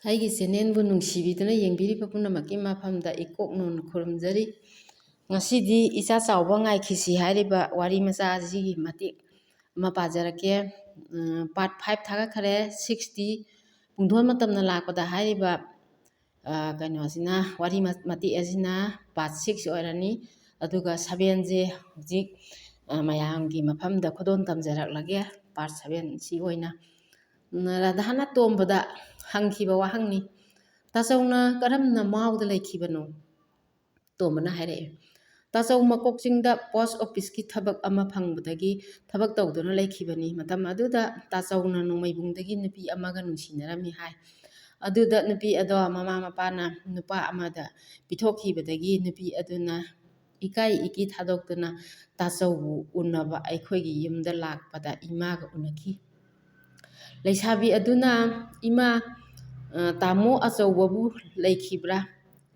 ꯑꯩꯒꯤ ꯆꯦꯅꯦꯜꯕꯨ ꯅꯨꯡꯁꯤꯕꯤꯗꯨꯅ ꯌꯦꯡꯕꯤꯔꯤꯕ ꯄꯨꯝꯅꯃꯛꯀꯤ ꯃꯐꯝꯗ ꯏꯀꯣꯛ ꯅꯣꯟꯅ ꯈꯨꯔꯨꯝꯖꯔꯤ꯫ ꯉꯁꯤꯗꯤ ꯏꯆꯥ ꯆꯥꯎꯕ ꯉꯥꯏꯈꯤꯁꯤ ꯍꯥꯏꯔꯤꯕ ꯋꯥꯔꯤ ꯃꯆꯥ ꯑꯁꯤꯒꯤ ꯃꯇꯦꯛ ꯑꯃ ꯄꯥꯖꯔꯛꯀꯦ꯫ ꯄꯥꯔꯠ 5 ꯊꯥꯒꯠꯈꯔꯦ 60 ꯄꯨꯡꯗꯣꯟ ꯃꯇꯝꯅ ꯂꯥꯛꯄꯗ ꯍꯥꯏꯔꯤꯕ ꯀꯩꯅꯣꯁꯤꯅ ꯋꯥꯔꯤ ꯃꯇꯦꯛ ꯑꯁꯤꯅ ꯄꯥꯔꯠ 6 ꯑꯣꯏꯔꯅꯤ꯫ ꯑꯗꯨꯒ 7ꯁꯦ ꯍꯧꯖꯤꯛ ꯃꯌꯥꯝꯒꯤ ꯃꯐꯝꯗ ꯈꯨꯗꯣꯜ ꯇꯝꯖꯔꯛꯂꯒꯦ ꯄꯥꯔꯠ 7 ꯁꯤ ꯑꯣꯏꯅ꯫ ꯔꯙꯥꯅ ꯇꯣꯝꯕꯗ ꯍꯪꯈꯤꯕ ꯋꯥꯍꯪꯅꯤ, ꯇꯥꯆꯧꯅ ꯀꯔꯝꯅ ꯃꯥꯎꯗ ꯂꯩꯈꯤꯕꯅꯣ? ꯇꯣꯝꯕꯅ ꯍꯥꯏꯔꯛꯑꯦ, ꯇꯥꯆꯧ ꯃꯀꯣꯛꯆꯤꯡꯗ ꯄꯣꯁ ꯑꯣꯐꯤꯁꯀꯤ ꯊꯕꯛ ꯑꯃ ꯐꯪꯕꯗꯒꯤ ꯊꯕꯛ ꯇꯧꯗꯨꯅ ꯂꯩꯈꯤꯕꯅꯤ꯫ ꯃꯇꯝ ꯑꯗꯨꯗ ꯇꯥꯆꯧꯅ ꯅꯣꯡꯃꯩꯕꯨꯡꯗꯒꯤ ꯅꯨꯄꯤ ꯑꯃꯒ ꯅꯨꯡꯁꯤꯅꯔꯝꯃꯤ ꯍꯥꯏ꯫ ꯑꯗꯨꯗ ꯅꯨꯄꯤ ꯑꯗꯣ ꯃꯃꯥ ꯃꯄꯥꯅ ꯅꯨꯄꯥ ꯑꯃꯗ ꯄꯤꯊꯣꯛꯈꯤꯕꯗꯒꯤ ꯅꯨꯄꯤ ꯑꯗꯨꯅ ꯏꯀꯥꯏ ꯏꯀꯤ ꯊꯥꯗꯣꯛꯇꯨꯅ ꯇꯥꯆꯧꯕꯨ ꯎꯅꯕ ꯑꯩꯈꯣꯏꯒꯤ ꯌꯨꯝꯗ ꯂꯥꯛꯄꯗ ꯏꯃꯥꯒ ꯎꯅꯈꯤ꯫ ꯂꯩꯁꯥꯕꯤ ꯑꯗꯨꯅ, ꯏꯃꯥ, ꯇꯥꯃꯣ ꯑꯆꯧꯕꯕꯨ ꯂꯩꯈꯤꯕ꯭ꯔꯥ?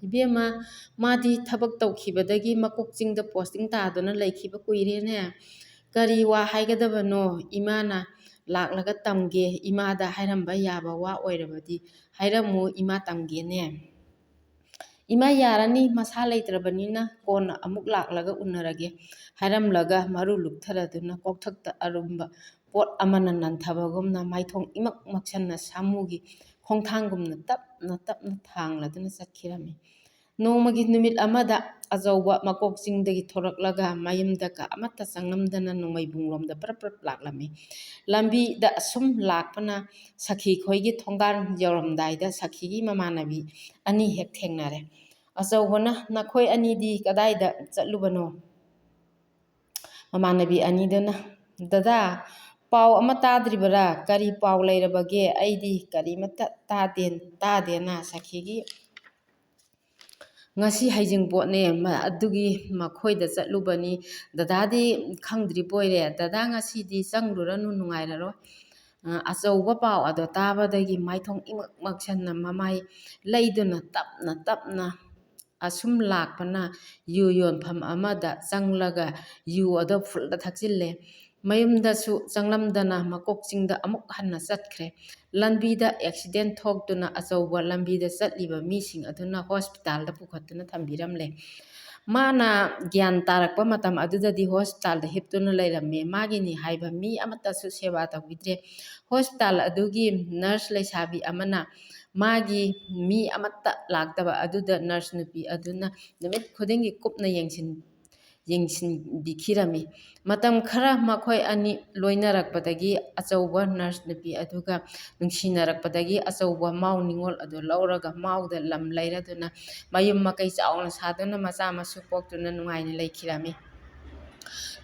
ꯏꯕꯦꯝꯃ, ꯃꯥꯗꯤ ꯊꯕꯛ ꯇꯧꯈꯤꯕꯗꯒꯤ ꯃꯀꯣꯛꯆꯤꯡꯗ ꯄꯣꯁꯇꯤꯡ ꯇꯥꯗꯨꯅ ꯂꯩꯈꯤꯕ ꯀꯨꯏꯔꯦꯅꯦ꯫ ꯀꯔꯤ ꯋꯥ ꯍꯥꯏꯒꯗꯕꯅꯣ ꯏꯃꯥꯅ ꯂꯥꯛꯂꯒ ꯇꯝꯒꯦ, ꯏꯃꯥꯗ ꯍꯥꯏꯔꯝꯕ ꯌꯥꯕ ꯋꯥ ꯑꯣꯏꯔꯕꯗꯤ ꯍꯥꯏꯔꯝꯃꯨ, ꯏꯃꯥ ꯇꯝꯒꯦꯅꯦ꯫ ꯏꯃꯥ ꯌꯥꯔꯅꯤ, ꯃꯁꯥ ꯂꯩꯇ꯭ꯔꯕꯅꯤꯅ ꯀꯣꯟꯅ ꯑꯃꯨꯛ ꯂꯥꯛꯂꯒ ꯎꯅꯔꯒꯦ ꯍꯥꯏꯔꯝꯂꯒ ꯃꯔꯨ ꯂꯨꯞꯊꯔꯗꯨꯅ ꯀꯣꯛꯊꯛꯇ ꯑꯔꯨꯝꯕ ꯄꯣꯠ ꯑꯃꯅ ꯅꯟꯊꯕꯒꯨꯝꯅ ꯃꯥꯏꯊꯣꯡ ꯏꯃꯛ ꯃꯛꯁꯟꯅ ꯁꯥꯃꯨꯒꯤ ꯈꯣꯡꯊꯥꯡꯒꯨꯝꯅ ꯇꯞꯅ ꯇꯞꯅ ꯊꯥꯡꯂꯗꯨꯅ ꯆꯠꯈꯤꯔꯝꯃꯤ꯫ ꯅꯣꯡꯃꯒꯤ ꯅꯨꯃꯤꯠ ꯑꯃꯗ ꯑꯆꯧꯕ ꯃꯀꯣꯛꯆꯤꯡꯗꯒꯤ ꯊꯣꯔꯛꯂꯒ ꯃꯌꯨꯝꯗ ꯀꯥ ꯑꯃꯠꯇ ꯆꯪꯂꯝꯗꯅ ꯅꯣꯡꯃꯩꯕꯨꯡꯂꯣꯝꯗ ꯄ꯭ꯔꯞ ꯄ꯭ꯔꯞ ꯂꯥꯛꯂꯝꯃꯤ꯫ ꯂꯝꯕꯤꯗ ꯑꯁꯨꯝ ꯂꯥꯛꯄꯅ ꯁꯈꯤ ꯈꯣꯏꯒꯤ ꯊꯣꯡꯒꯥꯟ ꯌꯧꯔꯝꯗꯥꯏꯗ ꯁꯈꯤꯒꯤ ꯃꯃꯥꯟꯅꯕꯤ ꯑꯅꯤ ꯍꯦꯛ ꯊꯦꯡꯅꯔꯦ꯫ ꯑꯆꯧꯕꯅ, ꯅꯈꯣꯏ ꯑꯅꯤꯗꯤ ꯀꯗꯥꯏꯗ ꯆꯠꯂꯨꯕꯅꯣ? ꯃꯃꯥꯟꯅꯕꯤ ꯑꯅꯤꯗꯨꯅ, ꯗꯗꯥ, ꯄꯥꯎ ꯑꯃ ꯇꯥꯗ꯭ꯔꯤꯕꯔꯥ? ꯀꯔꯤ ꯄꯥꯎ ꯂꯩꯔꯕꯒꯦ? ꯑꯩꯗꯤ ꯀꯔꯤꯃꯠꯇ ꯇꯥꯗꯦꯅ ꯁꯈꯤꯒꯤ ꯉꯁꯤ ꯍꯩꯖꯤꯡꯄꯣꯠꯅꯦ, ꯑꯗꯨꯒꯤ ꯃꯈꯣꯏꯗ ꯆꯠꯂꯨꯕꯅꯤ꯫ ꯗꯗꯥꯗꯤ ꯈꯪꯗ꯭ꯔꯤꯕꯣꯏꯔꯦ? ꯗꯗꯥ ꯉꯁꯤꯗꯤ ꯆꯪꯂꯨꯔꯅꯨ, ꯅꯨꯡꯉꯥꯏꯔꯔꯣꯏ꯫ ꯑꯆꯧꯕ ꯄꯥꯎ ꯑꯗꯣ ꯇꯥꯕꯗꯒꯤ ꯃꯥꯏꯊꯣꯡ ꯏꯃꯛ ꯃꯛꯁꯟꯅ ꯃꯃꯥꯏ ꯂꯩꯗꯨꯅ ꯇꯞꯅ ꯇꯞꯅ ꯑꯁꯨꯝ ꯂꯥꯛꯄꯅ ꯌꯨ ꯌꯣꯟꯐꯝ ꯑꯃꯗ ꯆꯪꯂꯒ ꯌꯨ ꯑꯗꯣ ꯐꯨꯜꯗ ꯊꯛꯆꯤꯜꯂꯦ꯫ ꯃꯌꯨꯝꯗꯁꯨ ꯆꯪꯂꯝꯗꯅ ꯃꯀꯣꯛꯆꯤꯡꯗ ꯑꯃꯨꯛ ꯍꯟꯅ ꯆꯠꯈ꯭ꯔꯦ꯫ ꯂꯝꯕꯤꯗ ꯑꯦꯛꯁꯤꯗꯦꯟ ꯊꯣꯛꯇꯨꯅ ꯑꯆꯧꯕ ꯂꯝꯕꯤꯗ ꯆꯠꯂꯤꯕ ꯃꯤꯁꯤꯡ ꯑꯗꯨꯅ ꯍꯣꯁꯄꯤꯇꯥꯜꯗ ꯄꯨꯈꯠꯇꯨꯅ ꯊꯝꯕꯤꯔꯝꯂꯦ꯫ ꯃꯥꯅ ꯒ꯭ꯌꯥꯟ ꯇꯥꯔꯛꯄ ꯃꯇꯝ ꯑꯗꯨꯗꯗꯤ ꯍꯣꯁꯄꯤꯇꯥꯜꯗ ꯍꯤꯞꯇꯨꯅ ꯂꯩꯔꯝꯃꯦ꯫ ꯃꯥꯒꯤꯅꯤ ꯍꯥꯏꯕ ꯃꯤ ꯑꯃꯠꯇꯁꯨ ꯁꯦꯕꯥ ꯇꯧꯕꯤꯗ꯭ꯔꯦ꯫ ꯍꯣꯁꯄꯤꯇꯥꯜ ꯑꯗꯨꯒꯤ ꯅꯔꯁ ꯂꯩꯁꯥꯕꯤ ꯑꯃꯅ ꯃꯥꯒꯤ ꯃꯤ ꯑꯃꯠꯇ ꯂꯥꯛꯇꯕ ꯑꯗꯨꯗ ꯅꯔꯁ ꯅꯨꯄꯤ ꯑꯗꯨꯅ ꯅꯨꯃꯤꯠ ꯈꯨꯗꯤꯡꯒꯤ ꯀꯨꯞꯅ ꯌꯦꯡꯁꯤꯟꯕꯤꯈꯤꯔꯝꯃꯤ꯫ ꯃꯇꯝ ꯈꯔ ꯃꯈꯣꯏ ꯑꯅꯤ ꯂꯣꯏꯅꯔꯛꯄꯗꯒꯤ ꯑꯆꯧꯕ ꯅꯔꯁ ꯅꯨꯄꯤ ꯑꯗꯨꯒ ꯅꯨꯡꯁꯤꯅꯔꯛꯄꯗꯒꯤ ꯑꯆꯧꯕ ꯃꯥꯎ ꯅꯤꯉꯣꯜ ꯑꯗꯨ ꯂꯧꯔꯒ ꯃꯥꯎꯗ ꯂꯝ ꯂꯩꯔꯗꯨꯅ ꯃꯌꯨꯝ ꯃꯀꯩ ꯆꯥꯎꯅ ꯁꯥꯗꯨꯅ ꯃꯆꯥ ꯃꯁꯨ ꯄꯣꯛꯇꯨꯅ ꯅꯨꯡꯉꯥꯏꯅ ꯂꯩꯈꯤꯔꯝꯃꯤ꯫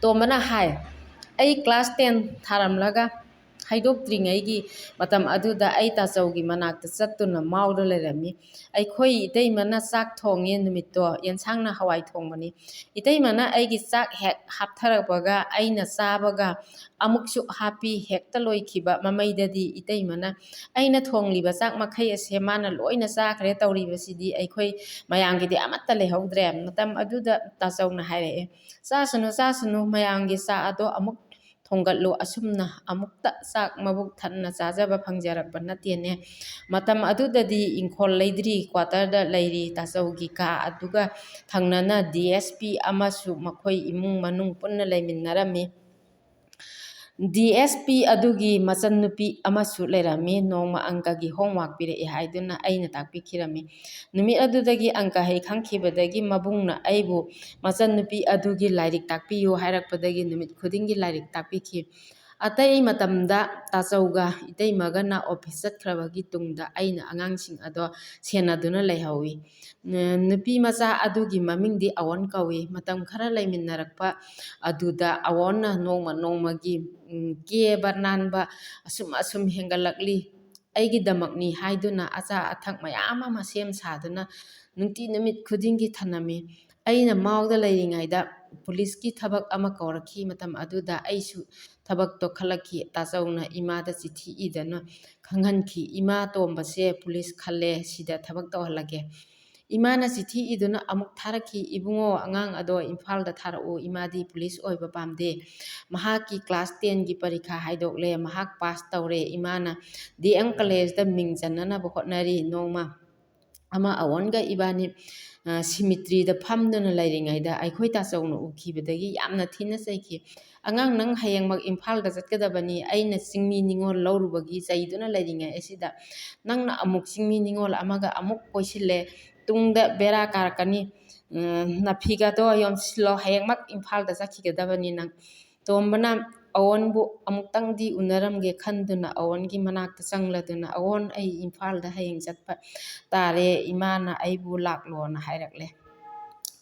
ꯇꯣꯝꯕꯅ ꯍꯥꯏ, ꯑꯩ ꯀ꯭ꯂꯥꯁ 10 ꯊꯥꯔꯝꯂꯒ ꯍꯥꯏꯗꯣꯛꯇ꯭ꯔꯤꯉꯩꯒꯤ ꯃꯇꯝ ꯑꯗꯨꯗ ꯑꯩ ꯇꯥꯆꯧꯒꯤ ꯃꯅꯥꯛꯇ ꯆꯠꯇꯨꯅ ꯃꯥꯎꯗ ꯂꯩꯔꯝꯃꯤ꯫ ꯑꯩꯈꯣꯏ ꯏꯇꯩꯃꯅ ꯆꯥꯛ ꯊꯣꯡꯉꯦ ꯅꯨꯃꯤꯠꯇꯣ, ꯌꯦꯟꯁꯥꯡꯅ ꯍꯋꯥꯏ ꯊꯣꯡꯕꯅꯤ꯫ ꯏꯇꯩꯃꯅ ꯑꯩꯒꯤ ꯆꯥꯛ ꯍꯦꯛ ꯍꯥꯞꯊꯔꯛꯄꯒ ꯑꯩꯅ ꯆꯥꯕꯒ ꯑꯃꯨꯛꯁꯨ ꯍꯥꯞꯄꯤ꯫ ꯍꯦꯛꯇ ꯂꯣꯏꯈꯤꯕ ꯃꯃꯩꯗꯗꯤ ꯏꯇꯩꯃꯅ ꯑꯩꯅ ꯊꯣꯡꯂꯤꯕ ꯆꯥꯛ ꯃꯈꯩ ꯑꯁꯦ ꯃꯥꯅ ꯂꯣꯏꯅ ꯆꯥꯈ꯭ꯔꯦ꯫ ꯇꯧꯔꯤꯕꯁꯤꯗꯤ ꯑꯩꯈꯣꯏ ꯃꯌꯥꯝꯒꯤꯗꯤ ꯑꯃꯠꯇ ꯂꯩꯍꯧꯗ꯭ꯔꯦ꯫ ꯃꯇꯝ ꯑꯗꯨꯗ ꯇꯥꯆꯧꯅ ꯍꯥꯏꯔꯛꯑꯦ, ꯆꯥꯁꯅꯨ ꯆꯥꯁꯅꯨ, ꯃꯌꯥꯝꯒꯤ ꯆꯥꯛ ꯑꯗꯣ ꯑꯃꯨꯛ ꯊꯣꯡꯒꯠꯂꯨ, ꯑꯁꯨꯝꯅ ꯑꯃꯨꯛꯇ ꯆꯥꯛ ꯃꯕꯨꯛ ꯊꯟꯅ ꯆꯥꯖꯕ ꯐꯪꯖꯔꯛꯄ ꯅꯠꯇꯦꯅꯦ꯫ ꯃꯇꯝ ꯑꯗꯨꯗꯗꯤ ꯏꯪꯈꯣꯜ ꯂꯩꯗ꯭ꯔꯤ, ꯀ꯭ꯋꯥꯇꯔꯗ ꯂꯩꯔꯤ꯫ ꯇꯥꯆꯧꯒꯤ ꯀꯥ ꯑꯗꯨꯒ ꯊꯪꯅꯅ DSP ꯑꯃꯁꯨ ꯃꯈꯣꯏ ꯏꯃꯨꯡ ꯃꯅꯨꯡ ꯄꯨꯟꯅ ꯂꯩꯃꯤꯟꯅꯔꯝꯃꯤ꯫ DSP ꯑꯗꯨꯒꯤ ꯃꯆꯟꯅꯨꯄꯤ ꯑꯃꯁꯨ ꯂꯩꯔꯝꯃꯤ꯫ ꯅꯣꯡꯃ ꯑꯪꯀꯒꯤ ꯍꯣꯝꯋꯥꯔꯛ ꯄꯤꯔꯛꯑꯦ ꯍꯥꯏꯗꯨꯅ ꯑꯩꯅ ꯇꯥꯛꯄꯤꯈꯤꯔꯝꯃꯤ꯫ ꯅꯨꯃꯤꯠ ꯑꯗꯨꯗꯒꯤ ꯑꯪꯀ ꯍꯩ ꯈꯪꯈꯤꯕꯗꯒꯤ ꯃꯕꯨꯡꯅ ꯑꯩꯕꯨ ꯃꯆꯟꯅꯨꯄꯤ ꯑꯗꯨꯒꯤ ꯂꯥꯏꯔꯤꯛ ꯇꯥꯛꯄꯤꯌꯨ ꯍꯥꯏꯔꯛꯄꯗꯒꯤ ꯅꯨꯃꯤꯠ ꯈꯨꯗꯤꯡꯒꯤ ꯂꯥꯏꯔꯤꯛ ꯇꯥꯛꯄꯤꯈꯤ꯫ ꯑꯇꯩ ꯃꯇꯝꯗ ꯇꯥꯆꯧꯒ ꯏꯇꯩꯃꯒꯅ ꯑꯣꯐꯤꯁ ꯆꯠꯈ꯭ꯔꯕꯒꯤ ꯇꯨꯡꯗ ꯑꯩꯅ ꯑꯉꯥꯡꯁꯤꯡ ꯑꯗꯣ ꯁꯦꯟꯅꯗꯨꯅ ꯂꯩꯍꯧꯏ꯫ ꯅꯨꯄꯤ ꯃꯆꯥ ꯑꯗꯨꯒꯤ ꯃꯃꯤꯡꯗꯤ ꯑꯋꯣꯟ ꯀꯧꯏ꯫ ꯃꯇꯝ ꯈꯔ ꯂꯩꯃꯤꯟꯅꯔꯛꯄ ꯑꯗꯨꯗ ꯑꯋꯣꯟꯅ ꯅꯣꯡꯃ ꯅꯣꯡꯃꯒꯤ ꯀꯦꯕ ꯅꯥꯟꯕ ꯑꯁꯨꯝ ꯍꯦꯟꯒꯠꯂꯛꯂꯤ꯫ ꯑꯩꯒꯤꯗꯃꯛꯅꯤ ꯍꯥꯏꯗꯨꯅ ꯑꯆꯥ ꯑꯊꯛ ꯃꯌꯥꯝ ꯑꯃ ꯁꯦꯝ ꯁꯥꯗꯨꯅ ꯅꯨꯃꯤꯠ ꯈꯨꯗꯤꯡꯒꯤ ꯊꯅꯝꯃꯤ꯫ ꯑꯩꯅ ꯃꯥꯎꯗ ꯂꯩꯔꯤꯉꯩꯗ ꯄꯨꯂꯤꯁꯀꯤ ꯊꯕꯛ ꯑꯃ ꯀꯧꯔꯛꯈꯤ꯫ ꯃꯇꯝ ꯑꯗꯨꯗ ꯑꯩꯁꯨ ꯊꯕꯛꯇꯣ ꯈꯜꯂꯛꯈꯤ꯫ ꯇꯥꯆꯧꯅ ꯏꯃꯥꯗ ꯆꯤꯊꯤ ꯏꯗꯨꯅ ꯈꯪꯍꯟꯈꯤ, ꯏꯃꯥ, ꯇꯣꯝꯕꯁꯦ ꯄꯨꯂꯤꯁ ꯈꯜꯂꯦ, ꯁꯤꯗ ꯊꯕꯛ ꯇꯧꯍꯜꯂꯒꯦ꯫ ꯏꯃꯥꯅ ꯆꯤꯊꯤ ꯏꯗꯨꯅ ꯑꯃꯨꯛ ꯊꯥꯔꯛꯈꯤ, ꯏꯕꯨꯡꯉꯣ ꯑꯉꯥꯡ ꯑꯗꯣ ꯏꯝꯐꯥꯜꯗ ꯊꯥꯔꯛꯎ, ꯏꯃꯥꯗꯤ ꯄꯨꯂꯤꯁ ꯑꯣꯏꯕ ꯄꯥꯝꯗꯦ, ꯃꯍꯥꯛꯀꯤ ꯀ꯭ꯂꯥꯁ 10ꯒꯤ ꯄꯔꯤꯈꯥ ꯍꯥꯏꯗꯣꯛꯂꯦ, ꯃꯍꯥꯛ ꯄꯥꯁ ꯇꯧꯔꯦ, ꯏꯃꯥꯅ DM ꯀꯣꯂꯦꯖꯇ ꯃꯤꯡ ꯆꯟꯅꯅꯕ ꯍꯣꯠꯅꯔꯤ. ꯅꯣꯡꯃ ꯑꯃ ꯑꯋꯣꯟꯒ ꯏꯕꯥꯅꯤ ꯁꯤꯃꯤꯇ꯭ꯔꯤꯗ ꯐꯝꯗꯨꯅ ꯂꯩꯔꯤꯉꯩꯗ ꯑꯩꯈꯣꯏ ꯇꯥꯆꯧꯅ ꯎꯈꯤꯕꯗꯒꯤ ꯌꯥꯝꯅ ꯊꯤꯅ ꯆꯩꯈꯤ. ꯑꯉꯥꯡ, ꯅꯪ ꯍꯌꯦꯡꯃꯛ ꯏꯝꯐꯥꯜꯗ ꯆꯠꯀꯗꯕꯅꯤ. ꯑꯩꯅ ꯆꯤꯡꯃꯤ ꯅꯤꯉꯣꯜ ꯂꯧꯔꯨꯕꯒꯤ ꯆꯩꯗꯨꯅ ꯂꯩꯔꯤꯉꯩ ꯑꯁꯤꯗ ꯅꯪꯅ ꯑꯃꯨꯛ ꯆꯤꯡꯃꯤ ꯅꯤꯉꯣꯜ ꯑꯃꯒ ꯑꯃꯨꯛ ꯀꯣꯏꯁꯤꯜꯂꯦ, ꯇꯨꯡꯗ ꯕꯦꯔꯥ ꯀꯥꯔꯛꯀꯅꯤ. ꯅꯐꯤꯒꯗꯣ ꯌꯣꯝꯁꯤꯜꯂꯣ, ꯍꯌꯦꯡꯃꯛ ꯏꯝꯐꯥꯜꯗ ꯆꯠꯈꯤꯒꯗꯕꯅꯤ ꯅꯪ. ꯇꯣꯝꯕꯅ ꯑꯋꯣꯟꯕꯨ ꯑꯃꯨꯛꯇꯪꯗꯤ ꯎꯅꯔꯝꯒꯦ ꯈꯟꯗꯨꯅ ꯑꯋꯣꯟꯒꯤ ꯃꯅꯥꯛꯇ ꯆꯪꯂꯗꯨꯅ, ꯑꯋꯣꯟ, ꯑꯩ ꯏꯝꯐꯥꯜꯗ ꯍꯌꯦꯡ ꯆꯠꯄ ꯇꯥꯔꯦ, ꯏꯃꯥꯅ ꯑꯩꯕꯨ ꯂꯥꯛꯂꯣꯅ ꯍꯥꯏꯔꯛꯂꯦ.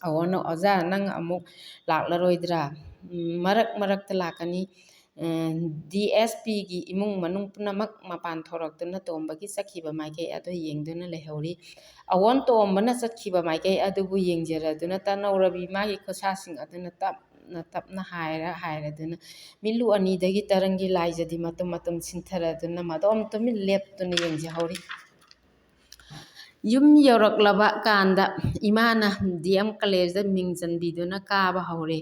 ꯑꯋꯣꯟꯅ, ꯑꯣꯖꯥ ꯅꯪ ꯑꯃꯨꯛ ꯂꯥꯛꯂꯔꯣꯏꯗ꯭ꯔꯥ? ꯃꯔꯛꯇ ꯂꯥꯛꯀꯅꯤ. DSPꯒꯤ ꯏꯃꯨꯡ ꯃꯅꯨꯡ ꯄꯨꯝꯅꯃꯛ ꯃꯄꯥꯟ ꯊꯣꯔꯛꯇꯨꯅ ꯇꯣꯝꯕꯒꯤ ꯆꯠꯈꯤꯕ ꯃꯥꯏꯀꯩ ꯑꯗꯨ ꯌꯦꯡꯗꯨꯅ ꯂꯩꯍꯧꯔꯤ. ꯑꯋꯣꯟ ꯇꯣꯝꯕꯅ ꯆꯠꯈꯤꯕ ꯃꯥꯏꯀꯩ ꯑꯗꯨꯕꯨ ꯌꯦꯡꯖꯔꯗꯨꯅ ꯇꯅꯧꯔꯕꯤ ꯃꯥꯒꯤ ꯈꯨꯠꯁꯥꯁꯤꯡ ꯑꯗꯨꯅ ꯇꯞꯅ ꯍꯥꯏꯔꯗꯨꯅ ꯃꯤꯠꯂꯨ ꯑꯅꯤꯗꯒꯤ ꯇꯔꯪꯒꯤ ꯂꯥꯏꯖꯗꯤ ꯃꯇꯨꯝ ꯃꯇꯨꯝ ꯁꯤꯟꯊꯔꯗꯨꯅ ꯃꯗꯣꯝ ꯇꯨꯃꯤꯟ ꯂꯦꯞꯇꯨꯅ ꯌꯦꯡꯖꯍꯧꯔꯤ. ꯌꯨꯝ ꯌꯧꯔꯛꯂꯕ ꯀꯥꯟꯗ ꯏꯃꯥꯅ DM ꯀꯣꯂꯦꯖꯇ ꯃꯤꯡ ꯆꯟꯕꯤꯗꯨꯅ ꯀꯥꯕ ꯍꯧꯔꯦ.